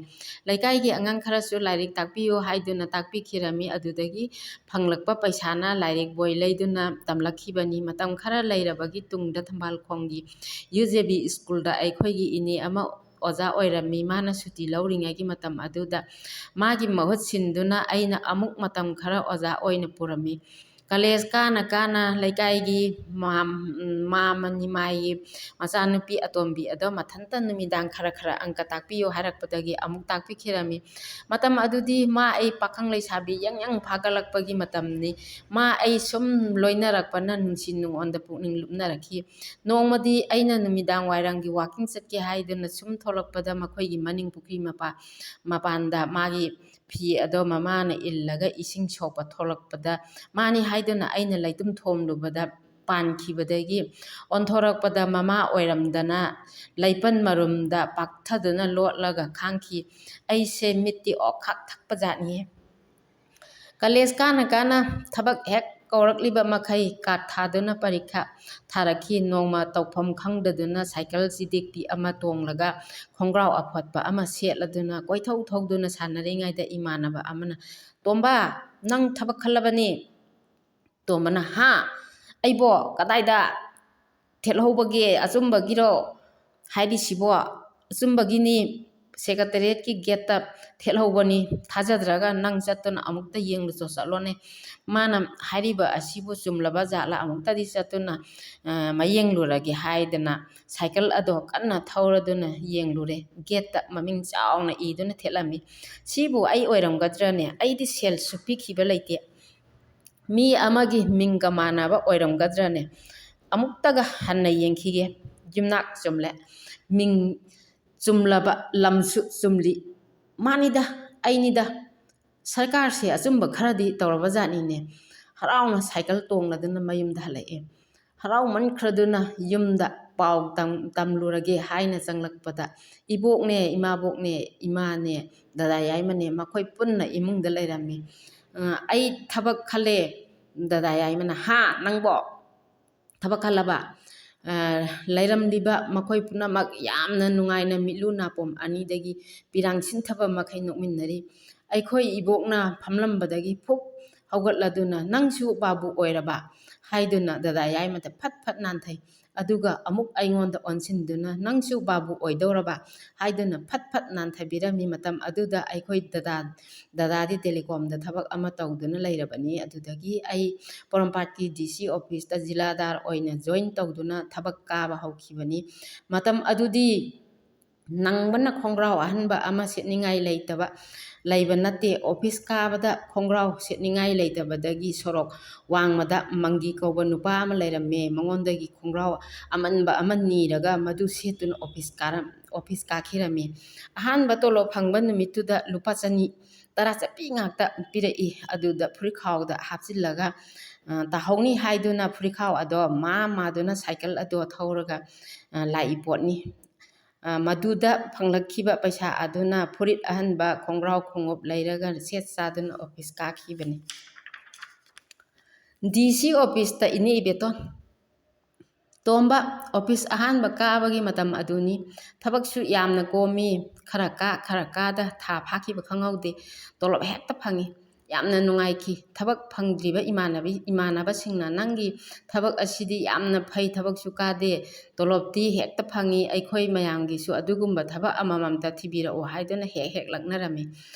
ꯂꯩꯀꯥꯏꯒꯤ ꯑꯉꯥꯡ ꯈꯔꯁꯨ ꯂꯥꯏꯔꯤꯛ ꯇꯥꯛꯄꯤꯌꯨ ꯍꯥꯏꯗꯨꯅ ꯇꯥꯛꯄꯤꯈꯤꯔꯝꯃꯤ. ꯑꯗꯨꯗꯒꯤ ꯐꯪꯂꯛꯄ ꯄꯩꯁꯥꯅ ꯂꯥꯏꯔꯤꯛ ꯕꯣꯏ ꯂꯩꯗꯨꯅ ꯇꯝꯂꯛꯈꯤꯕꯅꯤ. ꯃꯇꯝ ꯈꯔ ꯂꯩꯔꯕꯒꯤ ꯇꯨꯡꯗ ꯊꯝꯕꯥꯜꯈꯣꯡꯒꯤ UJB ꯁ꯭ꯀꯨꯜꯗ ꯑꯩꯈꯣꯏꯒꯤ ꯏꯅꯦ ꯑꯃ ꯑꯣꯖꯥ ꯑꯣꯏꯔꯝꯃꯤ. ꯃꯥꯅ ꯁꯨꯇꯤ ꯂꯧꯔꯤꯉꯩꯒꯤ ꯃꯇꯝ ꯑꯗꯨꯗ ꯃꯥꯒꯤ ꯃꯍꯨꯠ ꯁꯤꯟꯗꯨꯅ ꯑꯩꯅ ꯑꯃꯨꯛ ꯃꯇꯝ ꯈꯔ ꯑꯣꯖꯥ ꯑꯣꯏꯅ ꯄꯨꯔꯝꯃꯤ. ꯀꯣꯂꯦꯖ ꯀꯥꯅ ꯂꯩꯀꯥꯏꯒꯤ ꯃꯥꯃꯅꯤꯃꯥꯏꯒꯤ ꯃꯆꯥꯅꯨꯄꯤ ꯑꯇꯣꯝꯕꯤ ꯑꯗꯣ ꯃꯊꯟꯇ ꯅꯨꯃꯤꯗꯥꯡ ꯈꯔ ꯑꯪꯀ ꯇꯥꯛꯄꯤꯌꯨ ꯍꯥꯏꯔꯛꯄꯗꯒꯤ ꯑꯃꯨꯛ ꯇꯥꯛꯄꯤꯈꯤꯔꯝꯃꯤ. ꯃꯇꯝ ꯑꯗꯨꯗꯤ ꯃꯥ ꯑꯩ ꯄꯥꯈꯪ ꯂꯩꯁꯥꯕꯤ ꯌꯪ ꯐꯥꯒꯠꯂꯛꯄꯒꯤ ꯃꯇꯝꯅꯤ. ꯃꯥ ꯑꯩ ꯁꯨꯝ ꯂꯣꯏꯅꯔꯛꯄꯅ ꯅꯨꯡꯁꯤ ꯅꯨꯡꯑꯣꯟꯗ ꯄꯨꯛꯅꯤꯡ ꯂꯨꯞꯅꯔꯛꯈꯤ. ꯅꯣꯡꯃꯗꯤ ꯑꯩꯅ ꯅꯨꯃꯤꯗꯥꯡ ꯋꯥꯏꯔꯝꯒꯤ ꯋꯥꯀꯤꯡ ꯆꯠꯀꯦ ꯍꯥꯏꯗꯨꯅ ꯁꯨꯝ ꯊꯣꯛꯂꯛꯄꯗ ꯃꯈꯣꯏꯒꯤ ꯃꯅꯤꯡ ꯄꯨꯈ꯭ꯔꯤ ꯃꯄꯥꯟꯗ ꯃꯥꯒꯤ ꯐꯤ ꯑꯗꯣ ꯃꯃꯥꯅ ꯏꯜꯂꯒ ꯏꯁꯤꯡ ꯁꯣꯛꯄ ꯊꯣꯛꯂꯛꯄꯗ ꯃꯥꯅꯤ ꯍꯥꯏꯗꯨꯅ ꯑꯩꯅ ꯂꯩꯇꯨꯝ ꯊꯣꯝꯂꯨꯕꯗ ꯄꯥꯟꯈꯤꯕꯗꯒꯤ ꯑꯣꯟꯊꯣꯔꯛꯄꯗ ꯃꯃꯥ ꯑꯣꯏꯔꯝꯗꯅ ꯂꯩꯄꯟ ꯃꯔꯨꯝꯗ ꯄꯥꯛꯊꯗꯨꯅ ꯂꯣꯠꯂꯒ ꯈꯥꯡꯈꯤ. ꯑꯩꯁꯦ ꯃꯤꯠꯇꯤ ꯑꯣꯛꯈꯥꯛ ꯊꯛꯄꯖꯥꯠꯅꯤꯍꯦ. ꯀꯣꯂꯦꯖ ꯀꯥꯅ ꯊꯕꯛ ꯍꯦꯛ ꯀꯧꯔꯛꯂꯤꯕ ꯃꯈꯩ ꯀꯥꯠ ꯊꯥꯗꯨꯅ ꯄꯔꯤꯈꯥ ꯊꯥꯔꯛꯈꯤ. ꯅꯣꯡꯃ ꯇꯧꯐꯝ ꯈꯪꯗꯗꯨꯅ ꯁꯥꯏꯀꯜ ꯆꯤꯗꯤꯛꯄꯤ ꯑꯃ ꯇꯣꯡꯂꯒ ꯈꯣꯡꯒ꯭ꯔꯥꯎ ꯑꯐꯣꯠꯄ ꯑꯃ ꯁꯦꯠꯂꯗꯨꯅ ꯀꯣꯏꯊꯧ ꯊꯧꯗꯨꯅ ꯁꯥꯟꯅꯔꯤꯉꯩꯗ ꯏꯃꯥꯟꯅꯕ ꯑꯃꯅ, ꯇꯣꯝꯕ, ꯅꯪ ꯊꯕꯛ ꯈꯜꯂꯕꯅꯤ? ꯇꯣꯝꯕꯅ, ꯍꯥ? ꯑꯩꯕꯣ ꯀꯗꯥꯏꯗ ꯊꯦꯠꯍꯧꯕꯒꯦ? ꯑꯆꯨꯝꯕꯒꯤꯔꯣ ꯍꯥꯏꯔꯤꯁꯤꯕꯣ? ꯑꯆꯨꯝꯕꯒꯤꯅꯤ, ꯁꯦꯀ꯭ꯔꯦꯇꯔꯤꯌꯦꯠꯀꯤ ꯒꯦꯠꯇ ꯊꯦꯠꯍꯧꯕꯅꯤ. ꯊꯥꯖꯗ꯭ꯔꯒ ꯅꯪ ꯆꯠꯇꯨꯅ ꯑꯃꯨꯛꯇ ꯌꯦꯡꯂꯨꯆꯣ, ꯆꯠꯂꯣꯅꯦ. ꯃꯥꯅ ꯍꯥꯏꯔꯤꯕ ꯑꯁꯤꯕꯨ ꯆꯨꯝꯂꯕ ꯖꯥꯠꯂ ꯑꯃꯨꯛꯇꯗꯤ ꯆꯠꯇꯨꯅ ꯃꯌꯦꯡꯂꯨꯔꯒꯦ ꯍꯥꯏꯗꯅ ꯁꯥꯏꯀꯜ ꯑꯗꯣ ꯀꯟꯅ ꯊꯧꯔꯗꯨꯅ ꯌꯦꯡꯂꯨꯔꯦ. ꯒꯦꯠꯇ ꯃꯃꯤꯡ ꯆꯥꯎꯅ ꯏꯗꯨꯅ ꯊꯦꯠꯂꯝꯃꯤ. ꯁꯤꯕꯨ ꯑꯩ ꯑꯣꯏꯔꯝꯒꯗ꯭ꯔꯅꯦ? ꯑꯩꯗꯤ ꯁꯦꯜꯁꯨ ꯄꯤꯈꯤꯕ ꯂꯩꯇꯦ. ꯃꯤ ꯑꯃꯒꯤ ꯃꯤꯡꯒ ꯃꯥꯟꯅꯕ ꯑꯣꯏꯔꯝꯒꯗ꯭ꯔꯅꯦ? ꯑꯃꯨꯛꯇꯒ ꯍꯟꯅ ꯌꯦꯡꯈꯤꯒꯦ. ꯌꯨꯝꯅꯥꯛ ꯆꯨꯝꯂꯦ. ꯃꯤꯡ ꯆꯨꯝꯂꯕ ꯂꯝꯁꯨ ꯆꯨꯝꯂꯤ. ꯃꯥꯅꯤꯗ, ꯑꯩꯅꯤꯗ. ꯁꯔꯀꯥꯔꯁꯦ ꯑꯆꯨꯝꯕ ꯈꯔꯗꯤ ꯇꯧꯔꯕꯖꯥꯠꯅꯤꯅꯦ. ꯍꯔꯥꯎꯅ ꯁꯥꯏꯀꯜ ꯇꯣꯡꯂꯗꯨꯅ ꯃꯌꯨꯝꯗ ꯍꯜꯂꯛꯑꯦ. ꯍꯔꯥꯎꯃꯟꯈ꯭ꯔꯗꯨꯅ ꯌꯨꯝꯗ ꯄꯥꯎ ꯇꯝꯂꯨꯔꯒꯦ ꯍꯥꯏꯅ ꯆꯪꯂꯛꯄꯗ ꯏꯕꯣꯛꯅꯦ, ꯏꯃꯥꯕꯣꯛꯅꯦ, ꯏꯃꯥꯅꯦ, ꯗꯗꯥ ꯌꯥꯏꯃꯅꯦ, ꯃꯈꯣꯏ ꯄꯨꯟꯅ ꯏꯃꯨꯡꯗ ꯂꯩꯔꯝꯃꯤ. ꯑꯩ ꯊꯕꯛ ꯈꯜꯂꯦ. ꯗꯗꯥ ꯌꯥꯏꯃꯅ, ꯍꯥ? ꯅꯪꯕꯣ ꯊꯕꯛ ꯈꯜꯂꯕ? ꯂꯩꯔꯝꯂꯤꯕ ꯃꯈꯣꯏ ꯄꯨꯝꯅꯃꯛ ꯌꯥꯝꯅ ꯅꯨꯡꯉꯥꯏꯅ ꯃꯤꯠꯂꯨ ꯅꯥꯄꯣꯝ ꯑꯅꯤꯗꯒꯤ ꯄꯤꯔꯥꯡ ꯁꯤꯟꯊꯕ ꯃꯈꯩ ꯅꯣꯛꯃꯤꯟꯅꯔꯤ. ꯑꯩꯈꯣꯏ ꯏꯕꯣꯛꯅ ꯐꯝꯂꯝꯕꯗꯒꯤ ꯐꯨꯛ ꯍꯧꯒꯠꯂꯗꯨꯅ, ꯅꯪꯁꯨ ꯕꯥꯕꯨ ꯑꯣꯏꯔꯕ ꯍꯥꯏꯗꯨꯅ ꯗꯗꯥ ꯌꯥꯏꯃꯗ ꯐꯠ ꯅꯥꯟꯊꯩ. ꯑꯗꯨꯒ ꯑꯃꯨꯛ ꯑꯩꯉꯣꯟꯗ ꯑꯣꯟꯁꯤꯟꯗꯨꯅ, ꯅꯪꯁꯨ ꯕꯥꯕꯨ ꯑꯣꯏꯗꯧꯔꯕ ꯍꯥꯏꯗꯨꯅ ꯐꯠ ꯅꯥꯟꯊꯕꯤꯔꯝꯃꯤ. ꯃꯇꯝ ꯑꯗꯨꯗ ꯑꯩꯈꯣꯏ ꯗꯗꯥꯗꯤ ꯇꯦꯂꯤꯀꯣꯝꯗ ꯊꯕꯛ ꯑꯃ ꯇꯧꯗꯨꯅ ꯂꯩꯔꯕꯅꯤ. ꯑꯗꯨꯗꯒꯤ ꯑꯩ ꯄꯣꯔꯣꯝꯄꯥꯠꯀꯤ DC ꯑꯣꯐꯤꯁꯇ ꯖꯤꯂꯥꯗꯥꯔ ꯑꯣꯏꯅ ꯖꯣꯏꯟ ꯇꯧꯗꯨꯅ ꯊꯕꯛ ꯀꯥꯕ ꯍꯧꯈꯤꯕꯅꯤ. ꯃꯇꯝ ꯑꯗꯨꯗꯤ ꯅꯪꯕꯅ ꯈꯣꯡꯒ꯭ꯔꯥꯎ ꯑꯍꯟꯕ ꯑꯃ ꯁꯦꯠꯅꯤꯡꯉꯥই ꯂꯩꯕ ꯅꯠꯇꯦ. ꯑꯣꯐꯤꯁ ꯀꯥꯕꯗ ꯈꯣꯡꯒ꯭ꯔꯥꯎ ꯁꯦꯠꯅꯤꯡꯉꯥꯏ ꯂꯩꯇꯕꯗꯒꯤ ꯁꯣꯔꯣꯛ ꯋꯥꯡꯃꯗ ꯃꯪꯒꯤ ꯀꯧꯕ ꯅꯨꯄꯥ ꯑꯃ ꯂꯩꯔꯝꯃꯦ. ꯃꯉꯣꯟꯗꯒꯤ ꯈꯣꯡꯒ꯭ꯔꯥꯎ ꯑꯃꯟꯕ ꯑꯃ ꯅꯤꯔꯒ ꯃꯗꯨ ꯁꯦꯠꯇꯨꯅ ꯑꯣꯐꯤꯁ ꯀꯥꯈꯤꯔꯝꯃꯤ. ꯑꯍꯥꯟꯕ ꯇꯣꯂꯣꯞ ꯐꯪꯕ ꯅꯨꯃꯤꯠꯇꯨꯗ ꯂꯨꯄꯥ ꯆꯅꯤ, 10 ꯆꯞꯄꯤ ꯉꯥꯛꯇ ꯄꯤꯔꯛꯏ. ꯑꯗꯨꯗ ꯐꯨꯔꯤꯠꯈꯥꯎꯗ ꯍꯥꯞꯆꯤꯜꯂꯒ ꯇꯥꯍꯧꯅꯤ ꯍꯥꯏꯗꯨꯅ ꯐꯨꯔꯤꯠꯈꯥꯎ ꯑꯗꯣ ꯃꯥꯗꯨꯅ ꯁꯥꯏꯀꯜ ꯑꯗꯣ ꯊꯧꯔꯒ ꯂꯥꯛꯏ ꯄꯣꯠꯅꯤ. ꯃꯗꯨꯗ ꯐꯪꯂꯛꯈꯤꯕ ꯄꯩꯁꯥ ꯑꯗꯨꯅ ꯐꯨꯔꯤꯠ ꯑꯍꯟꯕ, ꯈꯣꯡꯒ꯭ꯔꯥꯎ ꯈꯣꯡꯎꯞ ꯂꯩꯔꯒ ꯁꯦꯠ ꯆꯥꯗꯨꯅ ꯑꯣꯐꯤꯁ ꯀꯥꯈꯤꯕꯅꯤ. DC ꯑꯣꯐꯤꯁꯇ ꯏꯅꯦ ꯏꯕꯦꯇꯣꯟ, ꯇꯣꯝꯕ ꯑꯣꯐꯤꯁ ꯑꯍꯥꯟꯕ ꯀꯥꯕꯒꯤ ꯃꯇꯝ ꯑꯗꯨꯅꯤ꯫ ꯊꯕꯛꯁꯨ ꯌꯥꯝꯅ ꯀꯣꯝꯃꯤ, ꯈꯔ ꯀꯥ ꯈꯔ ꯀꯥꯗ ꯊꯥ ꯐꯥꯈꯤꯕ ꯈꯪꯍꯧꯗꯦ, ꯇꯣꯂꯣꯞ ꯍꯦꯛꯇ ꯐꯪꯉꯤ꯫ ꯌꯥꯝꯅ ꯅꯨꯡꯉꯥꯏꯈꯤ꯫ ꯊꯕꯛ ꯐꯪꯗ꯭ꯔꯤꯕ ꯏꯃꯥꯟꯅꯕꯁꯤꯡꯅ ꯅꯪꯒꯤ ꯊꯕꯛ ꯑꯁꯤꯗꯤ ꯌꯥꯝꯅ ꯐꯩ, ꯊꯕꯛꯁꯨ ꯀꯥꯗꯦ, ꯇꯣꯂꯣꯞꯇꯤ ꯍꯦꯛꯇ ꯐꯪꯉꯤ, ꯑꯩꯈꯣꯏ ꯃꯌꯥꯝꯒꯤꯁꯨ ꯑꯗꯨꯒꯨꯝꯕ ꯊꯕꯛ ꯑꯃꯃꯝꯇ ꯊꯤꯕꯤꯔꯛꯑꯣ ꯍꯥꯏꯗꯨꯅ ꯍꯦꯛ ꯍꯦꯛ ꯂꯛꯅꯔꯝꯃꯤ꯫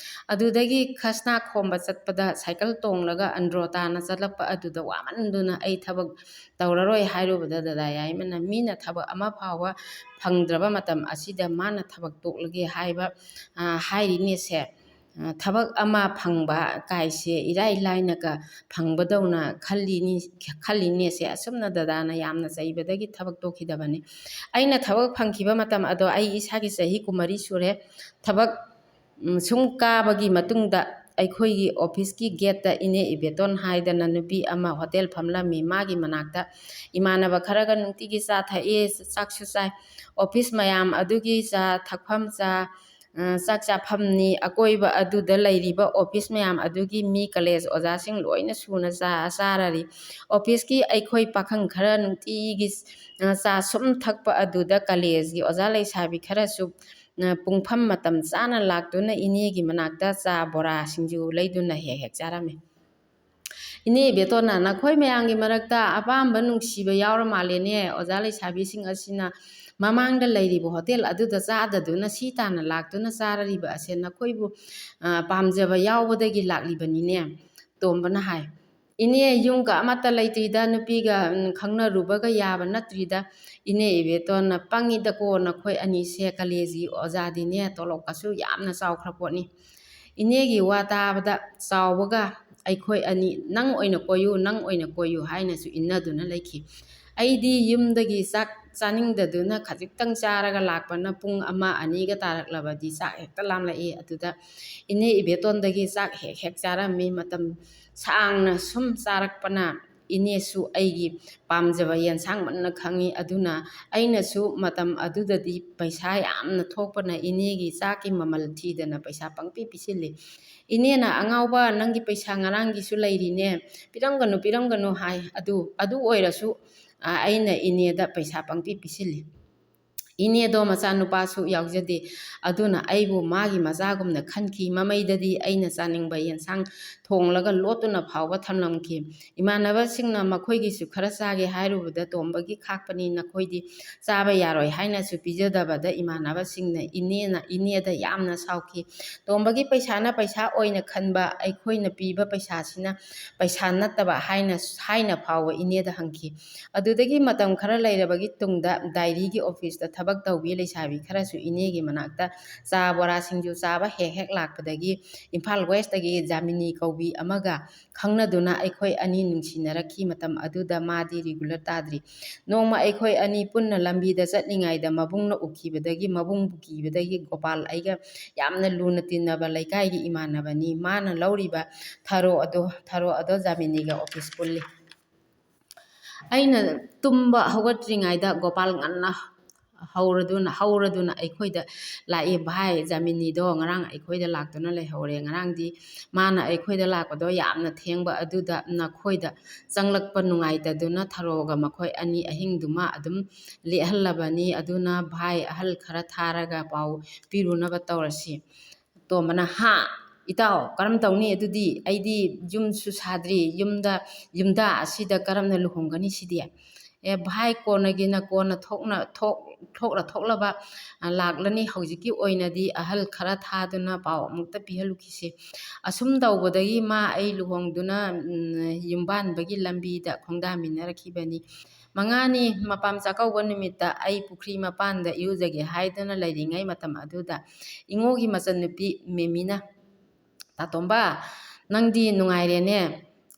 ꯑꯗꯨꯗꯒꯤ ꯈꯁꯅꯥ ꯈꯣꯝꯕ ꯆꯠꯄꯗ ꯁꯥꯏꯀꯜ ꯇꯣꯡꯂꯒ ꯑꯟꯗ꯭ꯔꯣ ꯇꯥꯅ ꯆꯠꯂꯛꯄ ꯑꯗꯨꯗ ꯋꯥꯃꯟꯗꯨꯅ ꯑꯩ ꯊꯕꯛ ꯇꯧꯔꯔꯣꯏ ꯍꯥꯏꯔꯨꯕꯗ ꯗꯗꯥ ꯌꯥꯏꯃꯅ ꯃꯤꯅ ꯊꯕꯛ ꯑꯃ ꯐꯥꯎꯕ ꯐꯪꯗ꯭ꯔꯕ ꯃꯇꯝ ꯑꯁꯤꯗ ꯃꯥꯅ ꯊꯕꯛ ꯇꯣꯛꯂꯒꯦ ꯍꯥꯏꯔꯤꯅꯦꯁꯦ, ꯊꯕꯛ ꯑꯃ ꯐꯪꯕ ꯀꯥꯏꯁꯦ ꯏꯔꯥꯏ ꯂꯥꯏꯅꯒ ꯐꯪꯕꯗꯧꯅ ꯈꯜꯂꯤꯅꯦꯁꯦ, ꯑꯁꯨꯝꯅ ꯗꯗꯥꯅ ꯌꯥꯝꯅ ꯆꯩꯕꯗꯒꯤ ꯊꯕꯛ ꯇꯣꯛꯈꯤꯗꯕꯅꯤ꯫ ꯑꯩꯅ ꯊꯕꯛ ꯐꯪꯈꯤꯕ ꯃꯇꯝ ꯑꯗꯣ ꯑꯩ ꯏꯁꯥꯒꯤ ꯆꯍꯤ 29 ꯁꯨꯔꯦ꯫ ꯊꯕꯛ ꯁꯨꯝ ꯀꯥꯕꯒꯤ ꯃꯇꯨꯡꯗ ꯑꯩꯈꯣꯏꯒꯤ ꯑꯣꯐꯤꯁꯀꯤ ꯒꯦꯠꯇ ꯏꯅꯦ ꯏꯕꯦꯇꯣꯟ ꯍꯥꯏꯗꯅ ꯅꯨꯄꯤ ꯑꯃ ꯍꯣꯇꯦꯜ ꯐꯝꯂꯝꯃꯤ꯫ ꯃꯥꯒꯤ ꯃꯅꯥꯛꯇ ꯏꯃꯥꯟꯅꯕ ꯈꯔꯒ ꯅꯨꯡꯇꯤꯒꯤ ꯆꯥ ꯊꯛꯏ, ꯆꯥꯛꯁꯨ ꯆꯥꯏ꯫ ꯑꯣꯐꯤꯁ ꯃꯌꯥꯝ ꯑꯗꯨꯒꯤ ꯆꯥ ꯊꯛꯐꯝ, ꯆꯥꯛ ꯆꯥꯐꯝꯅꯤ꯫ ꯑꯀꯣꯏꯕ ꯑꯗꯨꯗ ꯂꯩꯔꯤꯕ ꯑꯣꯐꯤꯁ ꯃꯌꯥꯝ ꯑꯗꯨꯒꯤ ꯃꯤ, ꯀꯂꯦꯖ ꯑꯣꯖꯥꯁꯤꯡ ꯂꯣꯏꯅ ꯁꯨꯅ ꯆꯥꯔꯔꯤ꯫ ꯑꯣꯐꯤꯁꯀꯤ ꯑꯩꯈꯣꯏ ꯄꯥꯈꯪ ꯈꯔ ꯅꯨꯡꯇꯤꯒꯤ ꯆꯥ ꯁꯨꯝ ꯊꯛꯄ ꯑꯗꯨꯗ ꯀꯂꯦꯖꯒꯤ ꯑꯣꯖꯥ ꯂꯩꯁꯥꯕꯤ ꯈꯔꯁꯨ ꯄꯨꯡꯐꯝ ꯃꯇꯝ ꯆꯥꯅ ꯂꯥꯛꯇꯨꯅ ꯏꯅꯦꯒꯤ ꯃꯅꯥꯛꯇ ꯆꯥ, ꯕꯣꯔꯥ, ꯁꯤꯡꯖꯨ ꯂꯩꯗꯨꯅ ꯍꯦꯛ ꯍꯦꯛ ꯆꯥꯔꯝꯃꯤ꯫ ꯏꯅꯦ ꯏꯕꯦꯇꯣꯟꯅ "ꯅꯈꯣꯏ ꯃꯌꯥꯝꯒꯤ ꯃꯔꯛꯇ ꯑꯄꯥꯝꯕ ꯅꯨꯡꯁꯤꯕ ꯌꯥꯎꯔ ꯃꯥꯜꯂꯦꯅꯦ, ꯑꯣꯖꯥ ꯂꯩꯁꯥꯕꯤꯁꯤꯡ ꯑꯁꯤꯅ ꯃꯃꯥꯡꯗ ꯂꯩꯔꯤꯕ ꯍꯣꯇꯦꯜ ꯑꯗꯨꯗ ꯆꯥꯗꯗꯨꯅ ꯁꯤ ꯇꯥꯅ ꯂꯥꯛꯇꯨꯅ ꯆꯥꯔꯔꯤꯕ ꯑꯁꯦ ꯅꯈꯣꯏꯕꯨ ꯄꯥꯝꯖꯕ ꯌꯥꯎꯕꯗꯒꯤ ꯂꯥꯛꯂꯤꯕꯅꯤꯅꯦ", ꯇꯣꯝꯕꯅ ꯍꯥꯏ꯫ "ꯏꯅꯦ, ꯌꯨꯝꯒ ꯑꯃꯠꯇ ꯂꯩꯇ꯭ꯔꯤꯗ, ꯅꯨꯄꯤꯒ ꯈꯪꯅꯔꯨꯕꯒ ꯌꯥꯕ ꯅꯠꯇ꯭ꯔꯤꯗ". ꯏꯅꯦ ꯏꯕꯦꯇꯣꯟꯅ "ꯄꯪꯉꯤꯗꯀꯣ ꯅꯈꯣꯏ ꯑꯅꯤꯁꯦ, ꯀꯂꯦꯖꯒꯤ ꯑꯣꯖꯥꯗꯤꯅꯦ ꯇꯣꯂꯣꯞꯀꯁꯨ ꯌꯥꯝꯅ ꯆꯥꯎꯈ꯭ꯔ ꯄꯣꯠꯅꯤ". ꯏꯅꯦꯒꯤ ꯋꯥ ꯇꯥꯕꯗ ꯆꯥꯎꯕꯒ ꯑꯩꯈꯣꯏ ꯑꯅꯤ "ꯅꯪ ꯑꯣꯏꯅ ꯀꯣꯏꯌꯨ, ꯅꯪ ꯑꯣꯏꯅ ꯀꯣꯏꯌꯨ" ꯍꯥꯏꯅꯁꯨ ꯏꯟꯅꯗꯨꯅ ꯂꯩꯈꯤ꯫ ꯑꯩꯗꯤ ꯌꯨꯝꯗꯒꯤ ꯆꯥꯛ ꯆꯥꯅꯤꯡꯗꯗꯨꯅ ꯈꯖꯤꯛꯇꯪ ꯆꯥꯔꯒ ꯂꯥꯛꯄꯅ ꯄꯨꯡ 1, 2ꯒ ꯇꯥꯔꯛꯂꯕꯗꯤ ꯆꯥꯛ ꯍꯦꯛꯇ ꯂꯥꯝꯂꯛꯏ꯫ ꯑꯗꯨꯗ ꯏꯅꯦ ꯏꯕꯦꯇꯣꯟꯗꯒꯤ ꯆꯥꯛ ꯍꯦꯛ ꯍꯦꯛ ꯆꯥꯔꯝꯃꯤ꯫ ꯃꯇꯝ ꯁꯥꯡꯅ ꯁꯨꯝ ꯆꯥꯔꯛꯄꯅ ꯏꯅꯦꯁꯨ ꯑꯩꯒꯤ ꯄꯥꯝꯖꯕ ꯌꯦꯟꯁꯥꯡ ꯃꯨꯟꯅ ꯈꯪꯉꯤ꯫ ꯑꯗꯨꯅ ꯑꯩꯅꯁꯨ ꯃꯇꯝ ꯑꯗꯨꯗꯗꯤ ꯄꯩꯁꯥ ꯌꯥꯝꯅ ꯊꯣꯛꯄꯅ ꯏꯅꯦꯒꯤ ꯆꯥꯛꯀꯤ ꯃꯃꯜ ꯊꯤꯗꯅ ꯄꯩꯁꯥ ꯄꯪꯄꯤ ꯄꯤꯁꯤꯜꯂꯤ꯫ ꯏꯅꯦꯅ "ꯑꯉꯥꯎꯕ, ꯅꯪꯒꯤ ꯄꯩꯁꯥ ꯉꯔꯥꯡꯒꯤꯁꯨ ꯂꯩꯔꯤꯅꯦ, ꯄꯤꯔꯝꯒꯅꯨ ꯍꯥꯏ꯫ ꯑꯗꯨ ꯑꯣꯏꯔꯁꯨ ꯑꯩꯅ ꯏꯅꯦꯗ ꯄꯩꯁꯥ ꯄꯪꯄꯤ ꯄꯤꯁꯤꯜꯂꯤ꯫ ꯏꯅꯦꯗꯣ ꯃꯆꯥꯅꯨꯄꯥꯁꯨ ꯌꯥꯎꯖꯗꯦ, ꯑꯗꯨꯅ ꯑꯩꯕꯨ ꯃꯥꯒꯤ ꯃꯆꯥꯒꯨꯝꯅ ꯈꯟꯈꯤ꯫ ꯃꯃꯩꯗꯗꯤ ꯑꯩꯅ ꯆꯥꯅꯤꯡꯕ ꯌꯦꯟꯁꯥꯡ ꯊꯣꯡꯂꯒ ꯂꯣꯠꯇꯨꯅ ꯐꯥꯎꯕ ꯊꯝꯂꯝꯈꯤ꯫ ꯏꯃꯥꯟꯅꯕꯁꯤꯡꯅ ꯃꯈꯣꯏꯒꯤꯁꯨ ꯈꯔ ꯆꯥꯒꯦ ꯍꯥꯏꯔꯨꯕꯗ ꯇꯣꯝꯕꯒꯤ ꯈꯥꯛꯄꯅꯤ, ꯅꯈꯣꯏꯗꯤ ꯆꯥꯕ ꯌꯥꯔꯣꯏ ꯍꯥꯏꯅꯁꯨ ꯄꯤꯖꯗꯕꯗ ꯏꯃꯥꯟꯅꯕꯁꯤꯡꯅ ꯏꯅꯦꯗ ꯌꯥꯝꯅ ꯁꯥꯎꯈꯤ꯫ ꯇꯣꯝꯕꯒꯤ ꯄꯩꯁꯥꯅ ꯄꯩꯁా ꯑꯣꯏꯅ ꯈꯟꯕ, ꯑꯩꯈꯣꯏꯅ ꯄꯤꯕ ꯄꯩꯁꯥꯁꯤꯅ ꯄꯩꯁꯥ ꯅꯠꯇꯕ ꯍꯥꯏꯅ ꯐꯥꯎꯕ ꯏꯅꯦꯗ ꯍꯪꯈꯤ꯫ ꯑꯗꯨꯗꯒꯤ ꯃꯇꯝ ꯈꯔ ꯂꯩꯔꯕꯒꯤ ꯇꯨꯡꯗ ꯗꯥꯏꯔꯤꯒꯤ ꯑꯣꯐꯤꯁꯇ ꯊꯕꯛ ꯇꯧꯕꯤ ꯂꯩꯁꯥꯕꯤ ꯈꯔꯁꯨ ꯏꯅꯦꯒꯤ ꯃꯅꯥꯛꯇ ꯆꯥ, ꯕꯣꯔꯥ, ꯁꯤꯡꯖꯨ ꯆꯥꯕ ꯍꯦꯛ ꯍꯦꯛ ꯂꯥꯛꯄꯗꯒꯤ ꯏꯝꯐꯥꯜ ꯋꯦꯁꯇꯒꯤ ꯖꯥꯃꯤꯅꯤ ꯀꯧꯕꯤ ꯑꯃꯒ ꯈꯪꯅꯗꯨꯅ ꯑꯩꯈꯣꯏ ꯑꯅꯤ ꯅꯨꯡꯁꯤꯅꯔꯛꯈꯤ꯫ ꯃꯇꯝ ꯑꯗꯨꯗ ꯃꯥꯗꯤ ꯔꯤꯒꯨꯂꯔ ꯇꯥꯗ꯭ꯔꯤ꯫ ꯅꯣꯡꯃ ꯑꯩꯈꯣꯏ ꯑꯅꯤ ꯄꯨꯟꯅ ꯂꯝꯕꯤꯗ ꯆꯠꯂꯤꯉꯩꯗ ꯃꯕꯨꯡꯅ ꯎꯈꯤꯕꯗꯒꯤ, ꯃꯕꯨꯡꯕꯨ ꯀꯤꯕꯗꯒꯤ ꯒꯣꯄꯥꯜ ꯑꯩꯒ ꯌꯥꯝꯅ ꯂꯨꯅ ꯇꯤꯟꯅꯕ ꯂꯩꯀꯥꯏꯒꯤ ꯏꯃꯥꯟꯅꯕꯅꯤ꯫ ꯃꯥꯅ ꯂꯧꯔꯤꯕ ꯊꯔꯣ ꯑꯗꯣ ꯖꯥꯃꯤꯅꯤꯒ ꯑꯣꯐꯤꯁ ꯄꯨꯜꯂꯤ꯫ ꯑꯩꯅ ꯇꯨꯝꯕ ꯍꯧꯒꯠꯇ꯭ꯔꯤꯉꯩꯗ ꯒꯣꯄꯥꯜ ꯉꯟꯅ ꯍꯧꯔꯗꯨꯅ ꯑꯩꯈꯣꯏꯗ ꯂꯥꯛꯏ꯫ "ꯚꯥꯏ, ꯖꯥꯃꯤꯅꯤꯗꯣ ꯉꯔꯥꯡ ꯑꯩꯈꯣꯏꯗ ꯂꯥꯛꯇꯨꯅ ꯂꯩꯍꯧꯔꯦ꯫ ꯉꯔꯥꯡꯗꯤ ꯃꯥꯅ ꯑꯩꯈꯣꯏꯗ ꯂꯥꯛꯄꯗꯣ ꯌꯥꯝꯅ ꯊꯦꯡꯕ ꯑꯗꯨꯗ ꯅꯈꯣꯏꯗ ꯆꯪꯂꯛꯄ ꯅꯨꯡꯉꯥꯏꯇꯗꯨꯅ ꯊꯔꯣꯒ ꯃꯈꯣꯏ ꯑꯅꯤ ꯑꯍꯤꯡꯗꯨꯃ ꯑꯗꯨꯝ ꯂꯦꯛꯍꯜꯂꯕꯅꯤ꯫ ꯑꯗꯨꯅ ꯚꯥꯏ, ꯑꯍꯜ ꯈꯔ ꯊꯥꯔꯒ ꯄꯥꯎ ꯄꯤꯔꯨꯅꯕ ꯇꯧꯔꯁꯤ". ꯇꯣꯝꯕꯅ "ꯍꯥ ꯏꯇꯥꯎ, ꯀꯔꯝ ꯇꯧꯅꯤ ꯑꯗꯨꯗꯤ? ꯑꯩꯗꯤ ꯌꯨꯝꯁꯨ ꯁꯥꯗ꯭ꯔꯤ, ꯌꯨꯝꯗ ꯑꯁꯤꯗ ꯀꯔꯝꯅ ꯂꯨꯍꯣꯡꯒꯅꯤ ꯁꯤꯗꯤ"? "ꯚꯥꯏ, ꯀꯣꯟꯅꯒꯤꯅ ꯀꯣꯟꯅ ꯊꯣꯛꯂꯕ ꯂꯥꯛꯂꯅꯤ꯫ ꯍꯧꯖꯤꯛꯀꯤ ꯑꯣꯏꯅꯗꯤ ꯑꯍꯜ ꯈꯔ ꯊꯥꯗꯨꯅ ꯄꯥꯎ ꯑꯃꯨꯛꯇ ꯄꯤꯍꯜꯂꯨꯈꯤꯁꯤ". ꯑꯁꯨꯝ ꯇꯧꯕꯗꯒꯤ ꯑꯩ ꯂꯨꯍꯣꯡꯗꯨꯅ ꯌꯨꯝꯕꯥꯟꯕꯒꯤ ꯂꯝꯕꯤꯗ ꯈꯣꯡꯗꯥꯃꯤꯟꯅꯔꯛꯈꯤꯕꯅꯤ꯫ 5ꯅꯤ ꯃꯄꯥꯝ ꯆꯥꯛꯀꯧꯕ ꯅꯨꯃꯤꯠꯇ ꯑꯩ ꯄꯨꯈ꯭ꯔꯤ ꯃꯄꯥꯟꯗ ꯏꯔꯨꯖꯒꯦ ꯍꯥꯏꯗꯨꯅ ꯂꯩꯔꯤꯉꯩ ꯃꯇꯝ ꯑꯗꯨꯗ ꯏꯉꯣꯒꯤ ꯃꯆꯟꯅꯨꯄꯤ ꯃꯦꯃꯤꯅ "ꯇꯥꯇꯣꯝꯕ, ꯅꯪꯗꯤ ꯅꯨꯡꯉꯥꯏꯔꯦꯅꯦ,